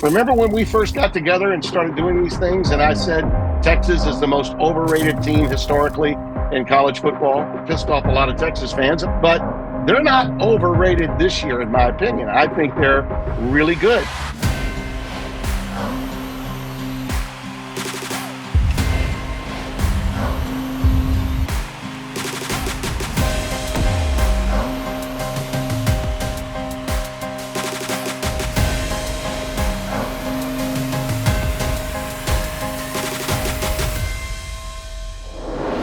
Remember when we first got together and started doing these things, and I said Texas is the most overrated team historically in college football? It pissed off a lot of Texas fans, but they're not overrated this year, in my opinion. I think they're really good.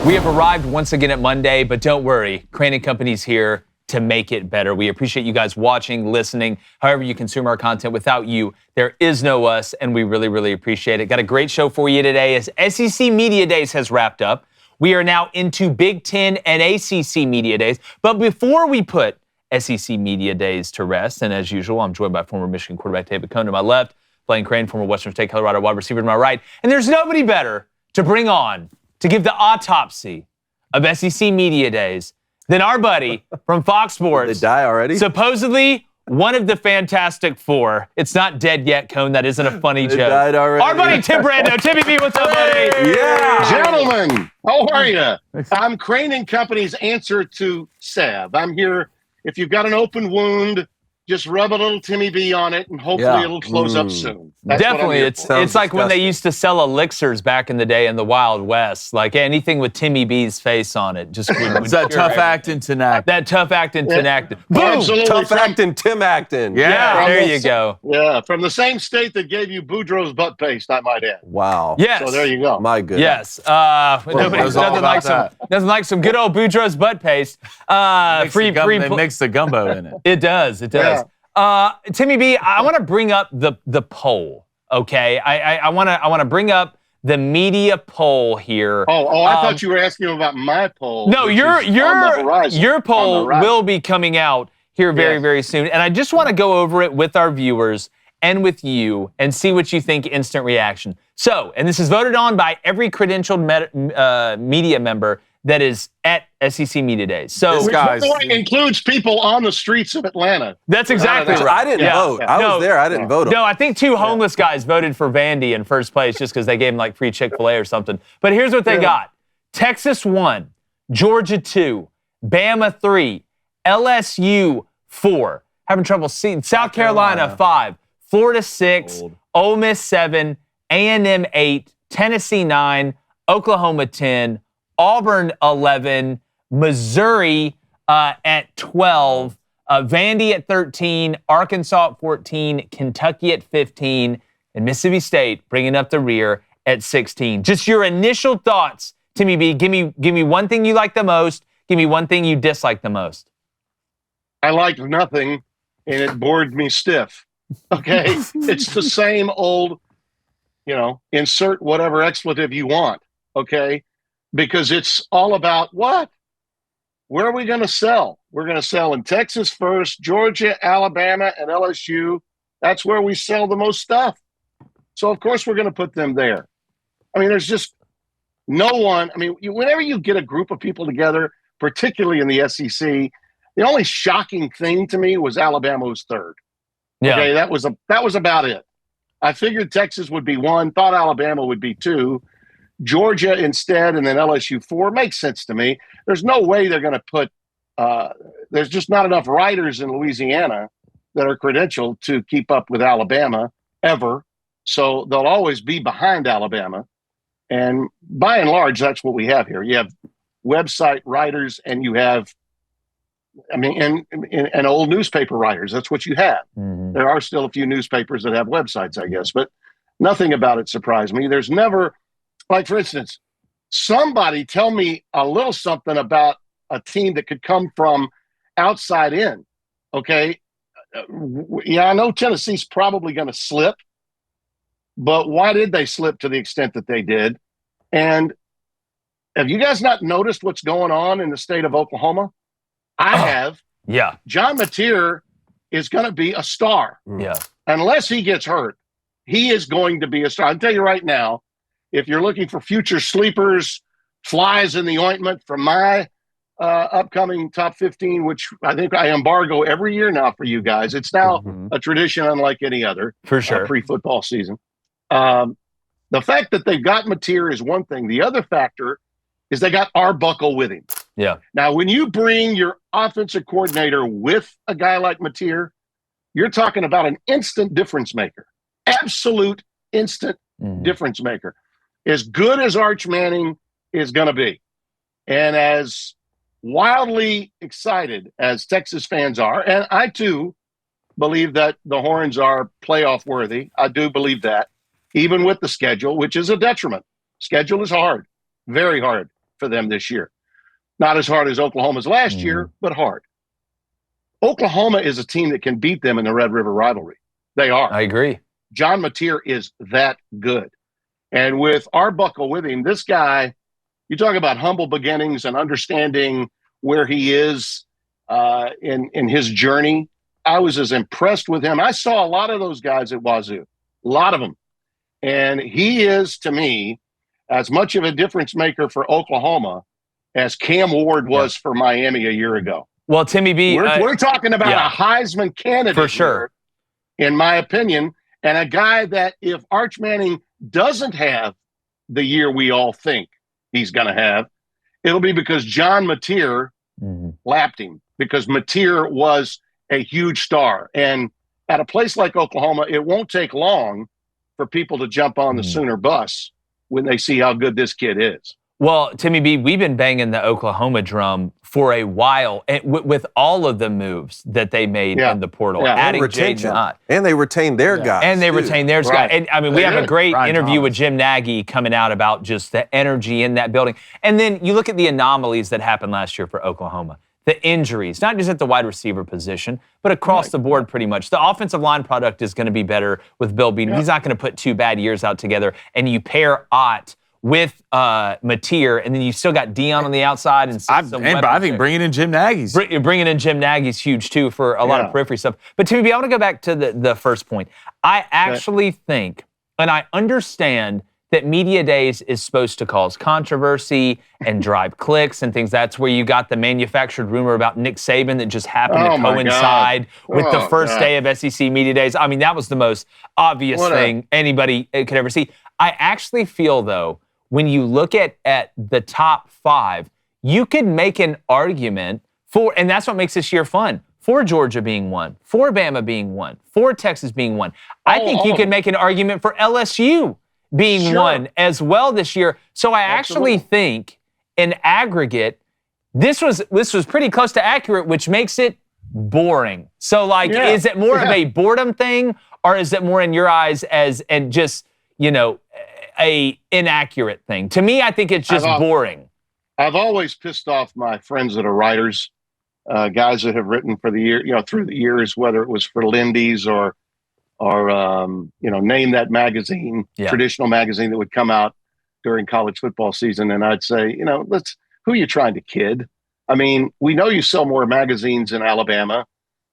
We have arrived once again at Monday, but don't worry, Crain & Company's here to make it better. We appreciate you guys watching, listening, however you consume our content. Without you, there is no us, and we really, really appreciate it. Got a great show for you today as SEC Media Days has wrapped up. We are now into Big Ten and ACC Media Days. But before we put SEC Media Days to rest, and as usual, I'm joined by former Michigan quarterback David Cohn to my left, Blaine Crain, former Western State Colorado wide receiver to my right, and there's nobody better to bring on to give the autopsy of SEC Media Days than our buddy from Fox Sports. Did they die already? Supposedly one of the Fantastic Four. It's not dead yet, Cone. That isn't a funny joke. Died already. Our buddy Tim Brando. Timmy B, what's up, buddy? Yeah. Gentlemen, how are you? I'm Crain & Company's answer to salve. I'm here. If you've got an open wound, just rub a little Timmy B on it, and hopefully it'll close up soon. That's definitely. It's like when they used to sell elixirs back in the day in the Wild West. Like anything with Timmy B's face on it. Just it's that tough acting, Tinactin. That tough acting, Tinactin. Boom! Absolutely. Tough acting, Tim acting. Yeah, there you go. Yeah, from the same state that gave you Boudreaux's butt paste, I might add. Wow. Yes. So there you go. My goodness. Yes. Nobody's nothing like some good old Boudreaux's butt paste. They mix the gumbo in it. It does. It does. Yeah. Timmy B, I want to bring up the poll. Okay, I want to bring up the media poll here. I thought you were asking about my poll. No, your poll will be coming out here very soon, and I just want to go over it with our viewers and with you and see what you think. Instant reaction. So, and this is voted on by every credentialed media member that is at SEC Media Days. So, which includes people on the streets of Atlanta. That's exactly right. I didn't vote. I was there. I didn't vote. No, I think two homeless guys voted for Vandy in first place just because they gave him like free Chick-fil-A or something. But here's what they got. Texas 1, Georgia 2, Bama 3, LSU 4. Having trouble seeing. South Carolina 5, Florida 6, Ole Miss 7, A&M 8, Tennessee 9, Oklahoma 10, Auburn 11, Missouri at 12, Vandy at 13, Arkansas at 14, Kentucky at 15, and Mississippi State bringing up the rear at 16. Just your initial thoughts, Timmy B. Give me one thing you like the most. Give me one thing you dislike the most. I liked nothing, and it bored me stiff. Okay, it's the same old, insert whatever expletive you want. Okay. Because it's all about what? Where are we going to sell? We're going to sell in Texas first, Georgia, Alabama, and LSU. That's where we sell the most stuff. So, of course, we're going to put them there. I mean, there's just no one. I mean, whenever you get a group of people together, particularly in the SEC, the only shocking thing to me was Alabama was third. Yeah. Okay, that was about it. I figured Texas would be 1, thought Alabama would be 2. Georgia instead, and then LSU 4 makes sense to me. There's no way they're going to put there's just not enough writers in Louisiana that are credentialed to keep up with Alabama ever. So they'll always be behind Alabama. And by and large, that's what we have here. You have website writers and you have, and old newspaper writers. That's what you have. Mm-hmm. There are still a few newspapers that have websites, I guess, but nothing about it surprised me. There's never, like, for instance, somebody tell me a little something about a team that could come from outside in, okay? I know Tennessee's probably going to slip, but why did they slip to the extent that they did? And have you guys not noticed what's going on in the state of Oklahoma? I have. Yeah. John Mateer is going to be a star. Yeah. Unless he gets hurt, he is going to be a star. I'll tell you right now, if you're looking for future sleepers, flies in the ointment from my upcoming top 15, which I think I embargo every year now for you guys. It's now a tradition unlike any other for sure pre-football season. The fact that they've got Mateer is one thing. The other factor is they got Arbuckle with him. Yeah. Now, when you bring your offensive coordinator with a guy like Mateer, you're talking about an instant difference maker. Absolute instant difference maker. As good as Arch Manning is going to be, and as wildly excited as Texas fans are, and I too believe that the Horns are playoff worthy. I do believe that, even with the schedule, which is a detriment. Schedule is hard, very hard for them this year. Not as hard as Oklahoma's last year, but hard. Oklahoma is a team that can beat them in the Red River rivalry. They are. I agree. John Mateer is that good. And with Arbuckle with him, this guy, you talk about humble beginnings and understanding where he is in his journey. I was as impressed with him. I saw a lot of those guys at Wazoo, a lot of them. And he is, to me, as much of a difference maker for Oklahoma as Cam Ward was for Miami a year ago. Well, Timmy B. We're talking about a Heisman candidate for sure, here, in my opinion, and a guy that if Arch Manning doesn't have the year we all think he's going to have, it'll be because John Mateer lapped him, because Mateer was a huge star. And at a place like Oklahoma, it won't take long for people to jump on the Sooner bus when they see how good this kid is. Well, Timmy B, we've been banging the Oklahoma drum for a while with all of the moves that they made in the portal, adding retention. And they retained their guys. And they retained their guys. And I mean, we have a great interview with Jim Nagy coming out about just the energy in that building. And then you look at the anomalies that happened last year for Oklahoma. The injuries, not just at the wide receiver position, but across the board pretty much. The offensive line product is going to be better with Bill Beaton. He's not going to put 2 bad years out together. And you pair Ott with Mateer, and then you still got Dion on the outside. But I think bringing in Jim Nagy's. Bringing in Jim Nagy's huge, too, for a lot of periphery stuff. But, Timmy B, I want to go back to the first point. I actually think, and I understand that media days is supposed to cause controversy and drive clicks and things. That's where you got the manufactured rumor about Nick Saban that just happened to coincide with the first day of SEC media days. I mean, that was the most obvious thing anybody could ever see. I actually feel, though, when you look at the top 5, you could make an argument for, and that's what makes this year fun, for Georgia being 1, for Bama being 1, for Texas being 1. I think you could make an argument for LSU being 1 as well this year. So I actually think, in aggregate, this was pretty close to accurate, which makes it boring. So, is it more of a boredom thing, or is it more in your eyes as and just, a inaccurate thing? To me, I think it's just boring. I've always pissed off my friends that are writers, guys that have written for the year, through the years, whether it was for Lindy's or name that magazine, traditional magazine that would come out during college football season. And I'd say, who are you trying to kid? I mean, we know you sell more magazines in Alabama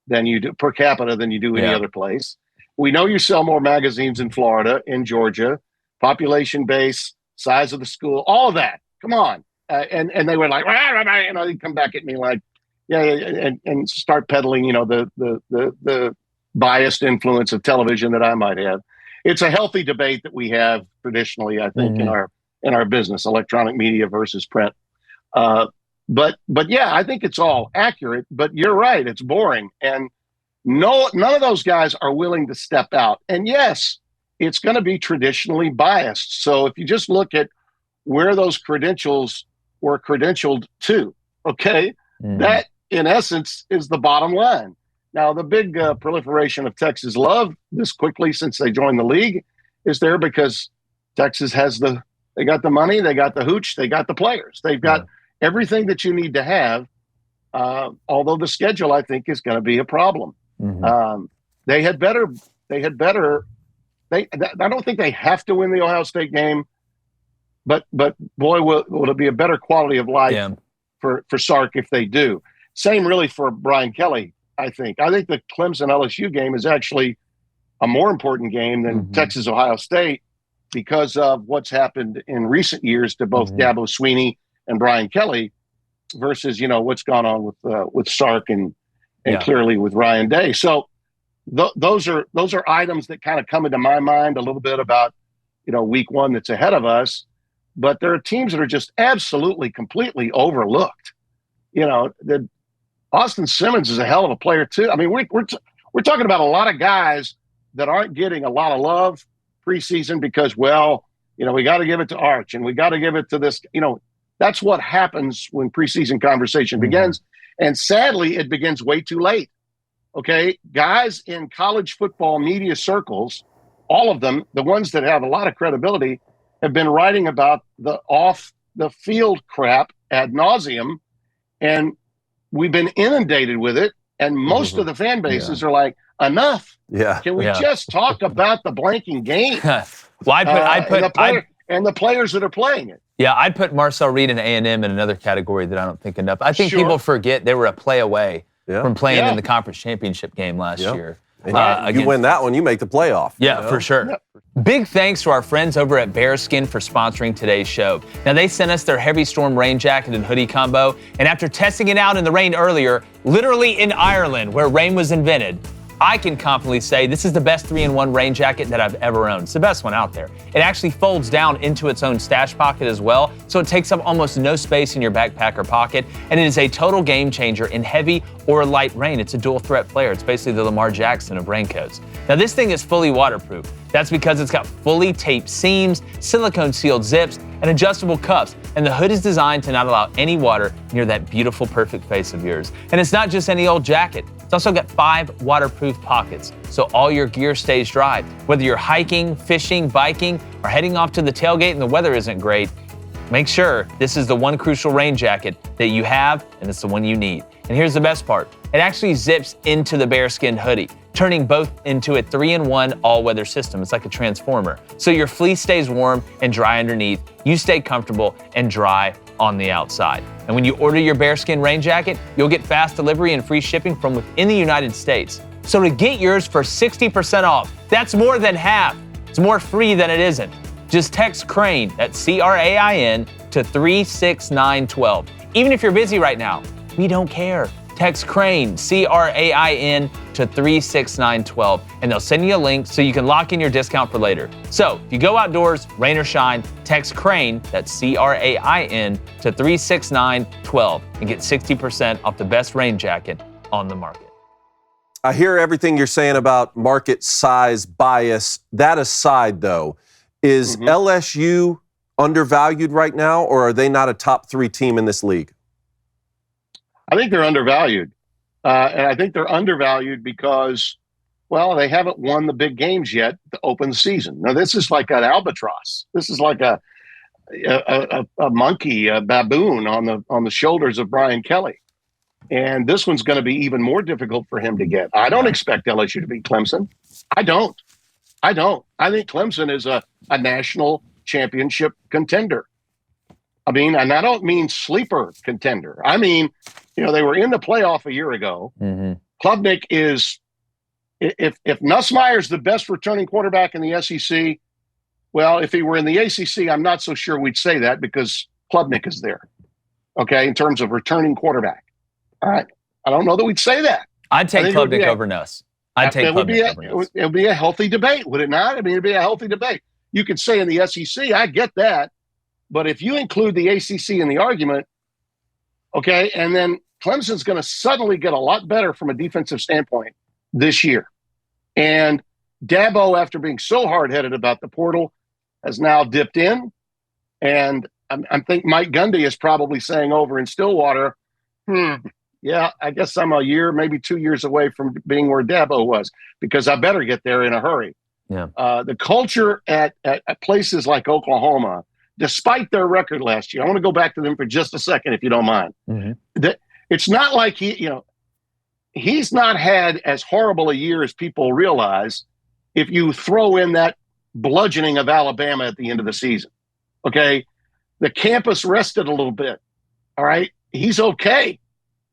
than you do per capita than you do any other place. We know you sell more magazines in Florida, in Georgia, population base, size of the school, all of that. Come on. And they were like, they'd come back at me like, and start peddling, the biased influence of television that I might have. It's a healthy debate that we have traditionally, I think, in our business, electronic media versus print. But I think it's all accurate, but you're right. It's boring. And none of those guys are willing to step out. And yes, it's going to be traditionally biased. So if you just look at where those credentials were credentialed to, that in essence is the bottom line. Now, the big proliferation of Texas love this quickly since they joined the league is there because Texas has they got the money, they got the hooch, they got the players. They've got everything that you need to have, although the schedule, I think, is going to be a problem. I don't think they have to win the Ohio State game, but boy, will it be a better quality of life for Sark if they do. Same really for Brian Kelly. I think the Clemson LSU game is actually a more important game than Texas Ohio State because of what's happened in recent years to both Dabo Swinney and Brian Kelly. versus, what's gone on with Sark and clearly with Ryan Day. So those are items that kind of come into my mind a little bit about, week one that's ahead of us. But there are teams that are just absolutely, completely overlooked. The Austin Simmons is a hell of a player too. I mean, we're talking about a lot of guys that aren't getting a lot of love preseason because, we got to give it to Arch and we got to give it to this. That's what happens when preseason conversation begins. And sadly, it begins way too late. Okay. Guys in college football media circles, all of them, the ones that have a lot of credibility, have been writing about the off the field crap ad nauseum. And we've been inundated with it. And most of the fan bases are like, enough. Yeah. Can we just talk about the blanking game? And the players that are playing it. Yeah, I'd put Marcel Reed and A&M in another category that I don't think enough. I think people forget they were a play away from playing in the conference championship game last year. You win that one, you make the playoff. Yeah, for sure. Yep. Big thanks to our friends over at Bearskin for sponsoring today's show. Now, they sent us their Heavy Storm rain jacket and hoodie combo, and after testing it out in the rain earlier, literally in Ireland, where rain was invented, I can confidently say this is the best 3-in-1 rain jacket that I've ever owned. It's the best one out there. It actually folds down into its own stash pocket as well, so it takes up almost no space in your backpack or pocket, and it is a total game changer in heavy or light rain. It's a dual threat player. It's basically the Lamar Jackson of raincoats. Now, this thing is fully waterproof. That's because it's got fully taped seams, silicone sealed zips, and adjustable cuffs, and the hood is designed to not allow any water near that beautiful, perfect face of yours. And it's not just any old jacket. It's also got 5 waterproof pockets, so all your gear stays dry. Whether you're hiking, fishing, biking, or heading off to the tailgate and the weather isn't great, make sure this is the one crucial rain jacket that you have, and it's the one you need. And here's the best part. It actually zips into the Bearskin hoodie, turning both into a 3-in-1 all-weather system. It's like a transformer. So your fleece stays warm and dry underneath. You stay comfortable and dry on the outside. And when you order your Bearskin rain jacket, you'll get fast delivery and free shipping from within the United States. So to get yours for 60% off, that's more than half. It's more free than it isn't. Just text Crain, that's C-R-A-I-N, to 36912. Even if you're busy right now, we don't care. Text Crain, C-R-A-I-N, to 36912, and they'll send you a link so you can lock in your discount for later. So if you go outdoors, rain or shine, text Crain, that's C-R-A-I-N, to 36912 and get 60% off the best rain jacket on the market. I hear everything you're saying about market size bias. That aside, though, is LSU undervalued right now, or are they not a top 3 team in this league? I think they're undervalued. And I think they're undervalued because, they haven't won the big games yet to open the season. Now, this is like an albatross. This is like a monkey, a baboon on the shoulders of Brian Kelly. And this one's going to be even more difficult for him to get. I don't expect LSU to beat Clemson. I don't. I think Clemson is a national championship contender. I mean, and I don't mean sleeper contender. I mean, they were in the playoff a year ago. Klubnik is, if Nussmeier's the best returning quarterback in the SEC, if he were in the ACC, I'm not so sure we'd say that because Klubnik is there, in terms of returning quarterback. All right. I don't know that we'd say that. I'd take Klubnik over Nuss. I'd take Klubnik over Nuss. It would be a healthy debate, would it not? I mean, it'd be a healthy debate. You could say in the SEC, I get that. But if you include the ACC in the argument, and then Clemson's going to suddenly get a lot better from a defensive standpoint this year. And Dabo, after being so hard-headed about the portal, has now dipped in. And I think Mike Gundy is probably saying over in Stillwater, I guess I'm a year, maybe 2 years away from being where Dabo was because I better get there in a hurry. Yeah. The culture at places like Oklahoma, despite their record last year, I want to go back to them for just a second, if you don't mind. It's not like he's not had as horrible a year as people realize if you throw in that bludgeoning of Alabama at the end of the season. The campus rested a little bit. All right. He's okay.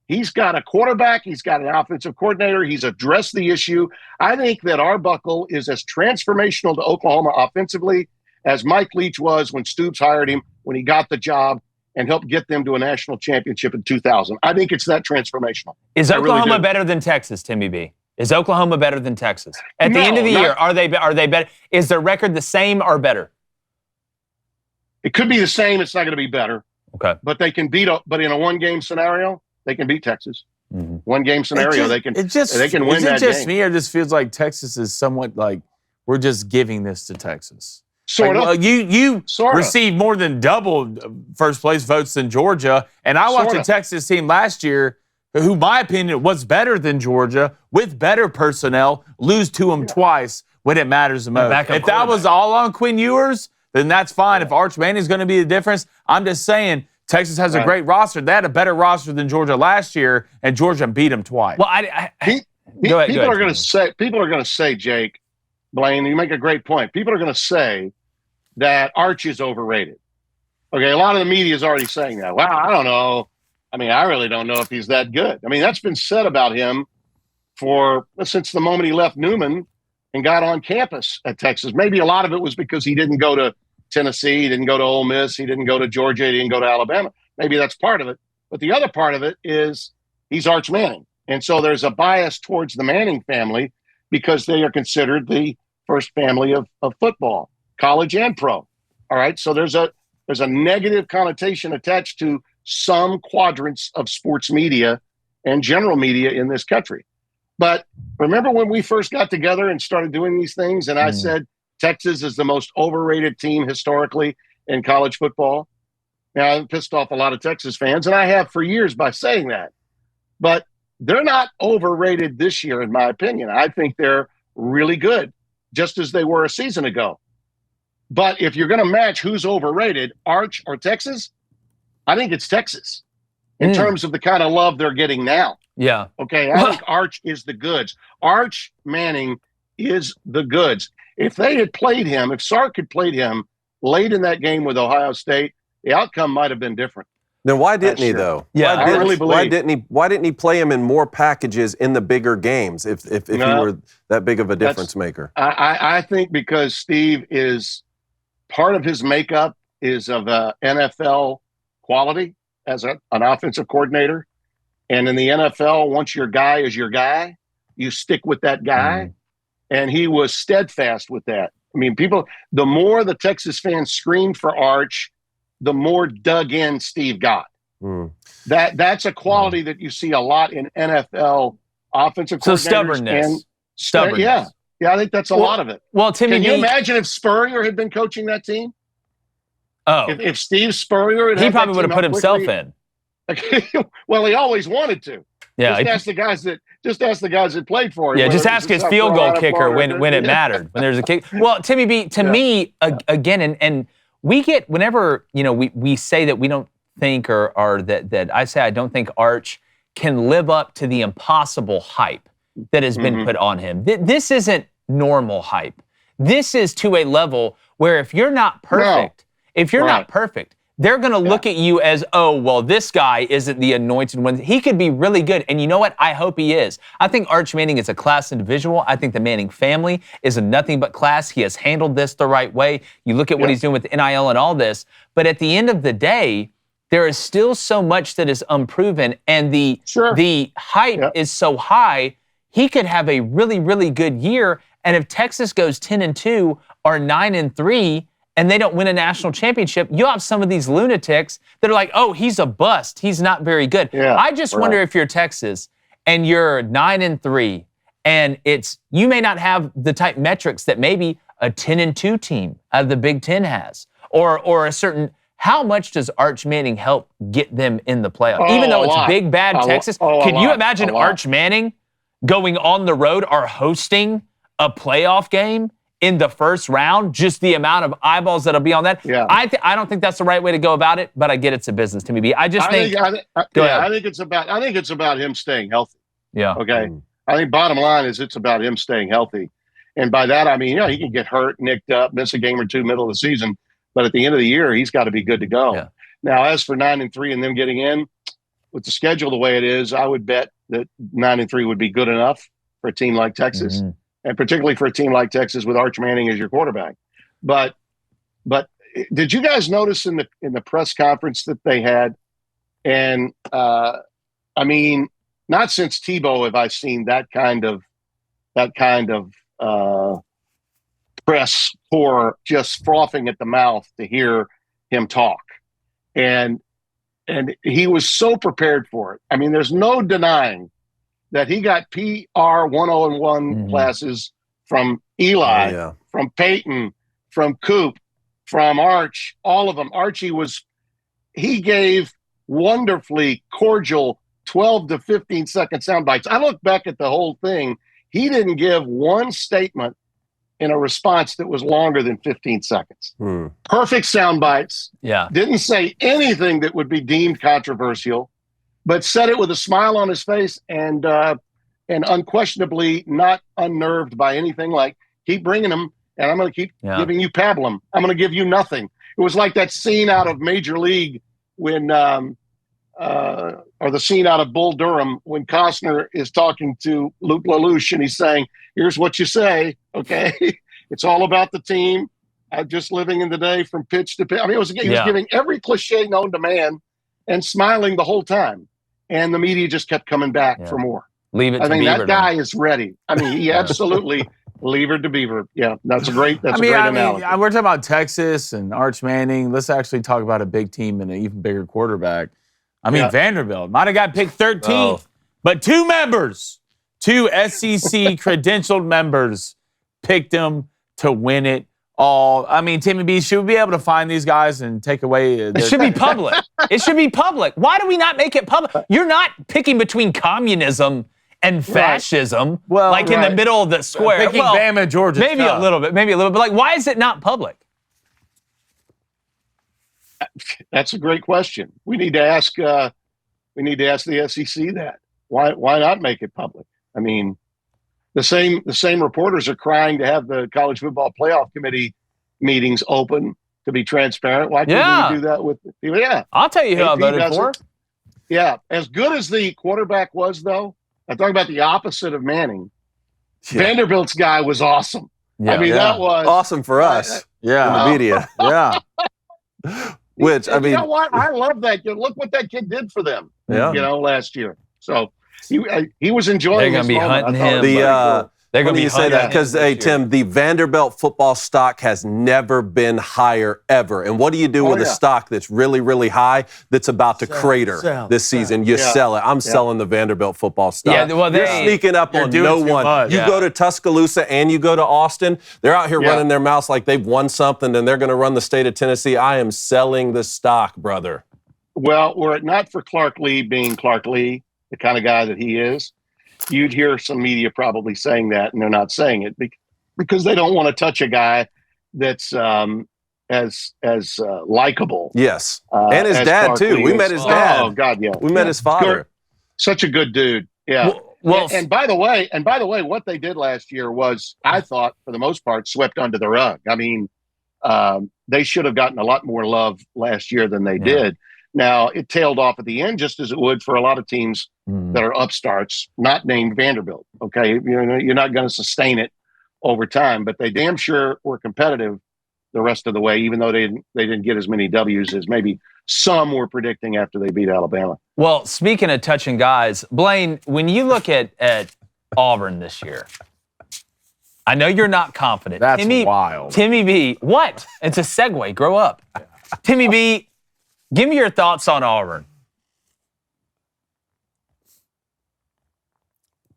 He's got a quarterback. He's got an offensive coordinator. He's addressed the issue. I think that Arbuckle is as transformational to Oklahoma offensively as Mike Leach was when Stoops hired him, when he got the job. and helped get them to a national championship in 2000. I think it's that transformational. Is I really Oklahoma do. better than Texas, Timmy B? Is Oklahoma better than Texas? At the No, end of the not- year, are they better? Is their record the same or better? It could be the same. It's not going to be better. Okay. But they can beat. But in a one-game scenario, they can beat Texas. Mm-hmm. One-game scenario, they can win Is it that just game. me, or just feels like Texas is somewhat like we're just giving this to Texas? Sort Like, of. you Sort of. received more than double first place votes than Georgia, and I watched Sort a of. Texas team last year who, my opinion, was better than Georgia with better personnel, lose to them twice when it matters the most. backup If that was quarterback. all on Quinn Ewers, then that's fine. If Arch Manning's going to be the difference, I'm just saying Texas has a Right. great roster. They had a better roster than Georgia last year, and Georgia beat them twice. Well, go ahead. People are going to say, Jake, Blaine, you make a great point. People are going to say that Arch is overrated. Okay, a lot of the media is already saying that. Well, I don't know. I mean, I really don't know if he's that good. I mean, that's been said about him since the moment he left Newman and got on campus at Texas. Maybe a lot of it was because he didn't go to Tennessee, he didn't go to Ole Miss, he didn't go to Georgia, he didn't go to Alabama. Maybe that's part of it. But the other part of it is he's Arch Manning. And so there's a bias towards the Manning family because they are considered the first family of football, college and pro. All right. So there's a negative connotation attached to some quadrants of sports media and general media in this country. But remember when we first got together and started doing these things, and I said Texas is the most overrated team historically in college football? Now, I've pissed off a lot of Texas fans, and I have for years by saying that. But they're not overrated this year, in my opinion. I think they're really good, just as they were a season ago. But if you're going to match who's overrated, Arch or Texas, I think it's Texas in terms of the kind of love they're getting now. Yeah. Okay, I think Arch is the goods. Arch Manning is the goods. If they had played him, if Sark had played him late in that game with Ohio State, the outcome might have been different. Then why didn't That's he true. though? Yeah, why I didn't, really believe. Why didn't he play him in more packages in the bigger games if he were that big of a difference maker? I think because Steve is part of his makeup is of NFL quality as an offensive coordinator. And in the NFL, once your guy is your guy, you stick with that guy. And he was steadfast with that. I mean, the more the Texas fans screamed for Arch, the more dug in Steve got. That's a quality that you see a lot in NFL offensive coordinators. So stubbornness. Stubbornness. Yeah, I think that's a lot of it. Well, Timmy, can you imagine if Spurrier had been coaching that team? Oh, If Steve Spurrier had he had probably that would have team put up himself quickly- in. Well, he always wanted to. Yeah. Just ask the guys that played for him. Yeah, whether just it was ask in his South field goal Carolina, kicker Florida. when it mattered, when there's a kick. Well, Timmy B, to me, again, and we get, whenever, we say that we don't think or that I say I don't think Arch can live up to the impossible hype that has been put on him. This isn't normal hype. This is to a level where if you're not perfect, they're going to look at you as, oh, well, this guy isn't the anointed one. He could be really good. And you know what? I hope he is. I think Arch Manning is a class individual. I think the Manning family is a nothing but class. He has handled this the right way. You look at what he's doing with NIL and all this. But at the end of the day, there is still so much that is unproven. And the hype is so high, he could have a really, really good year. And if Texas goes 10-2 or 9-3, and they don't win a national championship, you have some of these lunatics that are like, oh, he's a bust. He's not very good. Yeah, I just wonder if you're Texas and you're 9-3, and you may not have the type metrics that maybe a 10-2 team out of the Big Ten has, or a certain. How much does Arch Manning help get them in the playoff? Even though it's big, bad Texas, could you imagine Arch Manning going on the road or hosting a playoff game in the first round, just the amount of eyeballs that'll be on that? Yeah. I don't think that's the right way to go about it, but I get it's a business to me. I think it's about him staying healthy. Yeah. Okay. I think bottom line is it's about him staying healthy. And by that, I mean, he can get hurt, nicked up, miss a game or two middle of the season. But at the end of the year, he's got to be good to go. Yeah. Now, as for 9-3 and them getting in, with the schedule the way it is, I would bet that 9-3 would be good enough for a team like Texas. And particularly for a team like Texas with Arch Manning as your quarterback. But did you guys notice in the press conference that they had? And I mean, not since Tebow have I seen that kind of press for just frothing at the mouth to hear him talk. And he was so prepared for it. I mean, there's no denying that he got PR 101 classes from Eli, from Peyton, from Coop, from Arch, all of them. He gave wonderfully cordial 12 to 15 second sound bites. I look back at the whole thing. He didn't give one statement in a response that was longer than 15 seconds. Perfect sound bites. Yeah. Didn't say anything that would be deemed controversial, but said it with a smile on his face and unquestionably not unnerved by anything. Like, keep bringing them, and I'm going to keep giving you pablum. I'm going to give you nothing. It was like that scene out of Major League when, or the scene out of Bull Durham when Costner is talking to Luke LaLoosh and he's saying, "Here's what you say, okay? It's all about the team. I'm just living in the day from pitch to pitch." I mean, he was giving every cliche known to man and smiling the whole time. And the media just kept coming back for more. Leave it to Beaver. That guy is ready. I mean, he absolutely levered to Beaver. Yeah, that's a great analogy. We're talking about Texas and Arch Manning. Let's actually talk about a big team and an even bigger quarterback. I mean, Vanderbilt might have got picked 13th, but two SEC credentialed members picked them to win it all. I mean, Timmy B, should we be able to find these guys and take away? It should be public. It should be public. Why do we not make it public? You're not picking between communism and fascism, in the middle of the square. Picking Bama, Georgia. Maybe a little bit. But like, why is it not public? That's a great question. We need to ask the SEC that. Why not make it public? I mean, the same reporters are crying to have the College Football Playoff Committee meetings open to be transparent. Why can't we do that with? I'll tell you who I voted for. Yeah, as good as the quarterback was, though, I'm talking about the opposite of Manning. Vanderbilt's guy was awesome. I mean, that was awesome for us. In the media. Which, I mean, you know what? I love that kid. Look what that kid did for them. Last year. So he was enjoying. They're going to be hunting him. They're going to be say that because, hey, Tim, the Vanderbilt football stock has never been higher ever. And what do you do with a stock that's really, really high that's about to crater this season? You sell it. I'm selling the Vanderbilt football stock. Yeah, well, you're sneaking up on no one. You go to Tuscaloosa and you go to Austin. They're out here running their mouths like they've won something and they're going to run the state of Tennessee. I am selling the stock, brother. Well, were it not for Clark Lee being Clark Lee, the kind of guy that he is, you'd hear some media probably saying that, and they're not saying it because they don't want to touch a guy that's as likable. Yes, and his dad Clark too. Lee We is. met his dad. Oh God, yeah. We met his father. Such a good dude. Yeah. Well, and by the way, what they did last year was, I thought, for the most part, swept under the rug. I mean, they should have gotten a lot more love last year than they did. Now, it tailed off at the end, just as it would for a lot of teams that are upstarts, not named Vanderbilt. Okay, you're not going to sustain it over time, but they damn sure were competitive the rest of the way, even though they didn't get as many W's as maybe some were predicting after they beat Alabama. Well, speaking of touching guys, Blaine, when you look at Auburn this year, I know you're not confident. That's wild. Timmy B, what? It's a segue. Grow up. Timmy B, give me your thoughts on Auburn.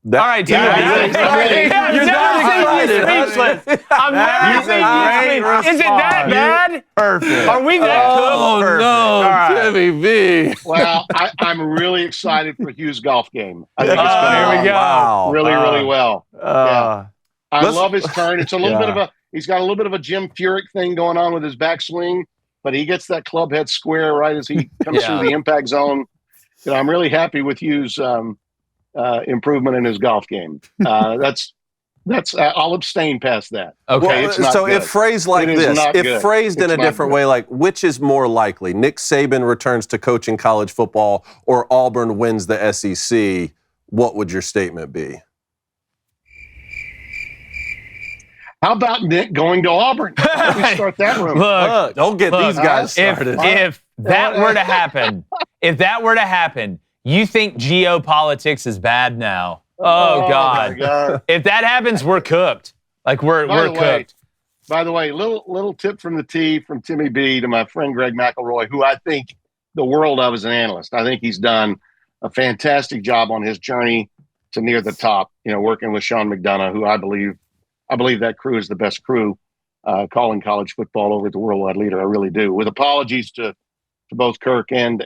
All right, Timmy. You've never seen you speechless. I've never seen you speechless. Is it that bad? Perfect. Are we that good? Oh, no, right. Timmy B. Well, I'm really excited for Hugh's golf game. I think it's going there we go. Wow. really well. I love his turn. It's a little bit of he's got a little bit of a Jim Furyk thing going on with his backswing, but he gets that club head square right as he comes through the impact zone. I'm really happy with Hugh's improvement in his golf game. That's I'll abstain past that. Okay. Well, so if phrased like this, if phrased in a different way, like which is more likely, Nick Saban returns to coaching college football or Auburn wins the SEC, what would your statement be? How about Nick going to Auburn? How do we start that rumor? Look, Don't get these guys started. if that were to happen, you think geopolitics is bad now? Oh God. my God. If that happens, we're cooked. Like we're cooked. By the way, little tip from the tee from Timmy B to my friend Greg McElroy, who I think the world of as an analyst. I think he's done a fantastic job on his journey to near the top, working with Sean McDonough, who I believe that crew is the best crew calling college football over at the worldwide leader. I really do. With apologies to both Kirk and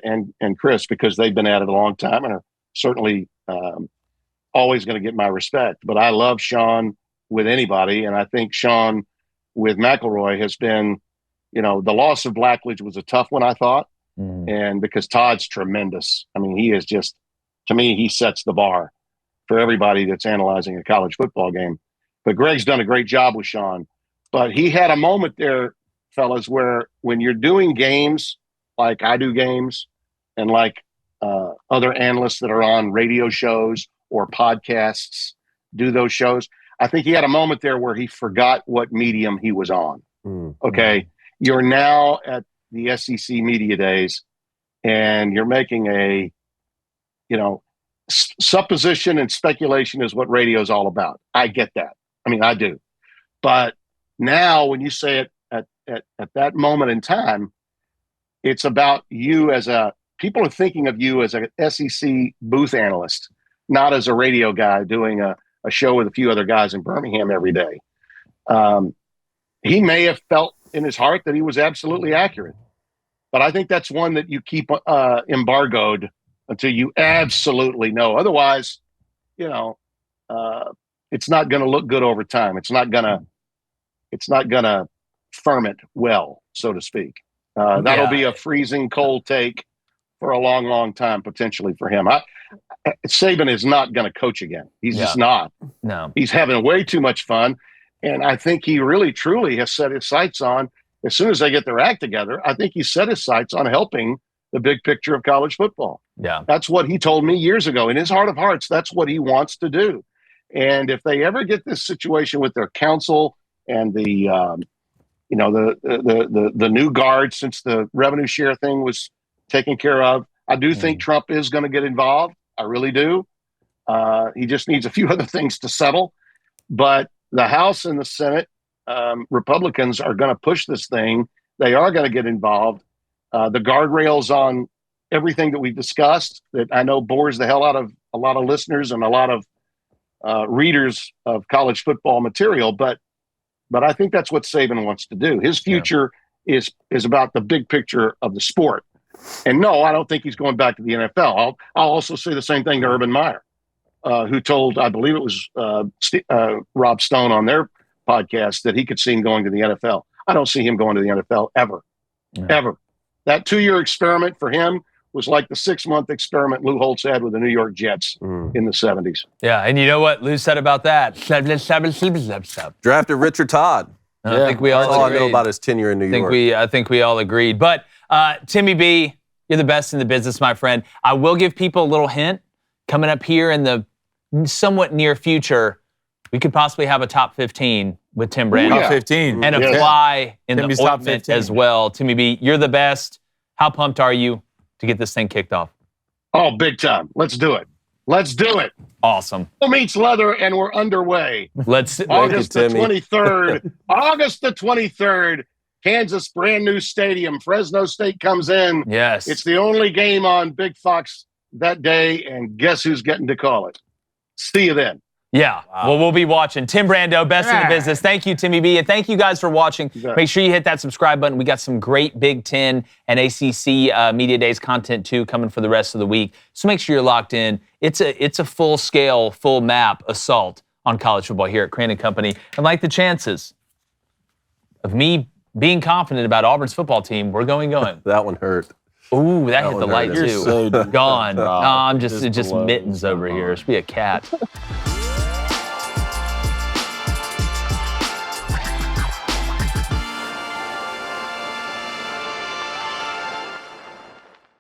Chris, because they've been at it a long time and are certainly always going to get my respect. But I love Sean with anybody, and I think Sean with McElroy has been, the loss of Blackledge was a tough one, I thought, and because Todd's tremendous. I mean, he is just, to me, he sets the bar for everybody that's analyzing a college football game. But Greg's done a great job with Sean. But he had a moment there, fellas, where when you're doing games like I do games and like other analysts that are on radio shows or podcasts do those shows, I think he had a moment there where he forgot what medium he was on. Okay. You're now at the SEC Media Days and you're making a, supposition and speculation is what radio is all about. I get that. I mean, I do. But now when you say it at that moment in time, it's about you people are thinking of you as a SEC booth analyst, not as a radio guy doing a show with a few other guys in Birmingham every day. He may have felt in his heart that he was absolutely accurate, but I think that's one that you keep embargoed until you absolutely know. Otherwise, it's not going to look good over time. It's not going to ferment well, so to speak. That'll be a freezing cold take for a long, long time, potentially for him. Saban is not going to coach again. He's just not. No. He's having way too much fun. And I think he really, truly has set his sights on, as soon as they get their act together, I think he set his sights on helping the big picture of college football. Yeah. That's what he told me years ago. In his heart of hearts, that's what he wants to do. And if they ever get this situation with their council and the new guard, since the revenue share thing was taken care of, I do think Trump is going to get involved. I really do. He just needs a few other things to settle. But the House and the Senate, Republicans are going to push this thing. They are going to get involved. The guardrails on everything that we've discussed that I know bores the hell out of a lot of listeners and a lot of readers of college football material. But I think that's what Saban wants to do. His future is about the big picture of the sport. And no, I don't think he's going back to the NFL. I'll also say the same thing to Urban Meyer, who told, I believe it was Rob Stone on their podcast, that he could see him going to the NFL. I don't see him going to the NFL ever. That 2-year experiment for him was like the 6-month experiment Lou Holtz had with the New York Jets in the 70s. Yeah, and you know what Lou said about that? Drafted Richard Todd. I think we all That's all I agreed. know about his tenure in New York. I think we all agreed. But Timmy B, you're the best in the business, my friend. I will give people a little hint. Coming up here in the somewhat near future, we could possibly have a top 15 with Tim Brando. Top 15. And a fly in Timmy's the top ointment 15. as well. Timmy B, you're the best. How pumped are you to get this thing kicked off? Oh, big time. Let's do it. Let's do it. Awesome. Meets leather, and we're underway. August the 23rd. August the 23rd. Kansas, brand new stadium. Fresno State comes in. Yes. It's the only game on Big Fox that day, and guess who's getting to call it? See you then. Yeah. Wow. Well, we'll be watching. Tim Brando, best in the business. Thank you, Timmy B. And thank you guys for watching. Make sure you hit that subscribe button. We got some great Big Ten and ACC Media Days content, too, coming for the rest of the week. So make sure you're locked in. It's a full-scale, full-map assault on college football here at Crain & Company. And like the chances of me being confident about Auburn's football team, we're going. That one hurt. Ooh, that hit the light, hurt. too. So Gone. No, I'm just Just mittens over here. It should be a cat.